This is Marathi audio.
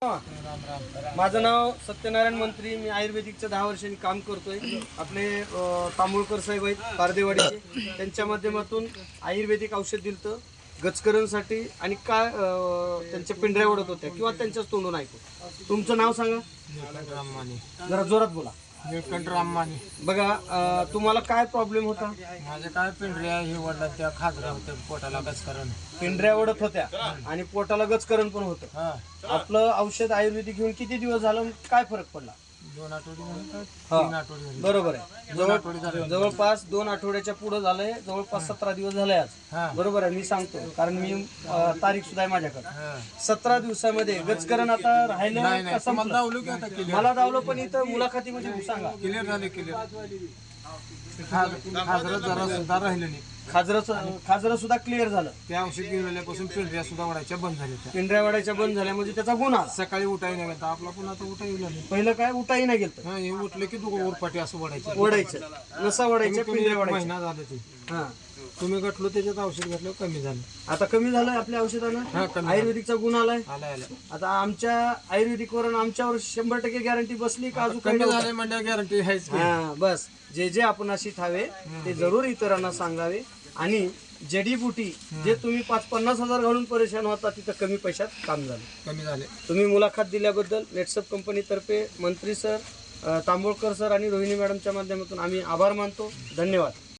माझं नाव सत्यनारायण मंत्री. मी आयुर्वेदिकचं 10 वर्षांनी काम करतोय. आपले तांबोळकर साहेब आहेत पारदेवाडीचे, त्यांच्या माध्यमातून आयुर्वेदिक औषध दिलं गचकरणसाठी आणि काय त्यांच्या पिंढऱ्या ओढत होत्या किंवा त्यांच्याच तोंडून ऐकू. तुमचं नाव सांगा. जरा जोरात बोला. राममाने. बघा तुम्हाला काय प्रॉब्लेम होता? माझे काय पिंढऱ्या हे वडला त्या खाजरा होत्या पोटाला गचकरण. पिंढऱ्या ओढत होत्या आणि पोटाला गचकरण पण होतं. आपलं औषध आयुर्वेदिक घेऊन किती दिवस झालं? काय फरक पडला? 2 आठवडे म्हणतात, हा. 3 आठवडे. बरोबर आहे. जवळपास 2 आठवड्याच्या पुढे झालंय. जवळपास 17 दिवस झाले आज. बरोबर आहे. मी सांगतो कारण मी तारीख सुद्धा आहे माझ्याकडे. 17 दिवसामध्ये गचकरण आता राहिलं का संपलं? मला दावलं पण इथं मुलाखतीमध्ये सांगा. क्लिअर झाले. खाजरा जरा सुद्धा राहिलं नाही. खाजरं सुद्धा क्लिअर झालं. त्या औषध घेऊन पिंढऱ्या सुद्धा वाढायच्या बंद झाल्या. पिंढऱ्या वाढायच्या बंद झाल्या म्हणजे त्याचा गुण आला. सकाळी उठाई नाही गेला आपला, पुन्हा आता उठाई नाही. पहिलं काय उठाही नाही गेलं. हे उठलं की तू ओरपाटी असं ओढायचं नसा ओढायचं. पिंढऱ्या वाढायच्या. महिना झाला ते. हा तुम्ही गटलो त्याच्यात औषध घेतलं कमी झालं. आता कमी झालं आपल्या औषधानं. आयुर्वेदिकचा गुण आलाय. आता आमच्या आयुर्वेदिक वरून आमच्यावर 100% गॅरंटी बसली का? अजून कमी झाले म्हणजे गॅरंटी आहेच. हा बस. जे आपण अशी ठावे ते जरूर इतरांना सांगावे. आणि जडीबुटी जे तुम्ही 50-50 हजार घालून परेशान होता तिथं कमी पैशात काम झालं. कमी झाले. तुम्ही मुलाखत दिल्याबद्दल नेटसप कंपनीतर्फे मंत्री सर, तांबोळकर सर आणि रोहिणी मॅडमच्या माध्यमातून आम्ही आभार मानतो. धन्यवाद.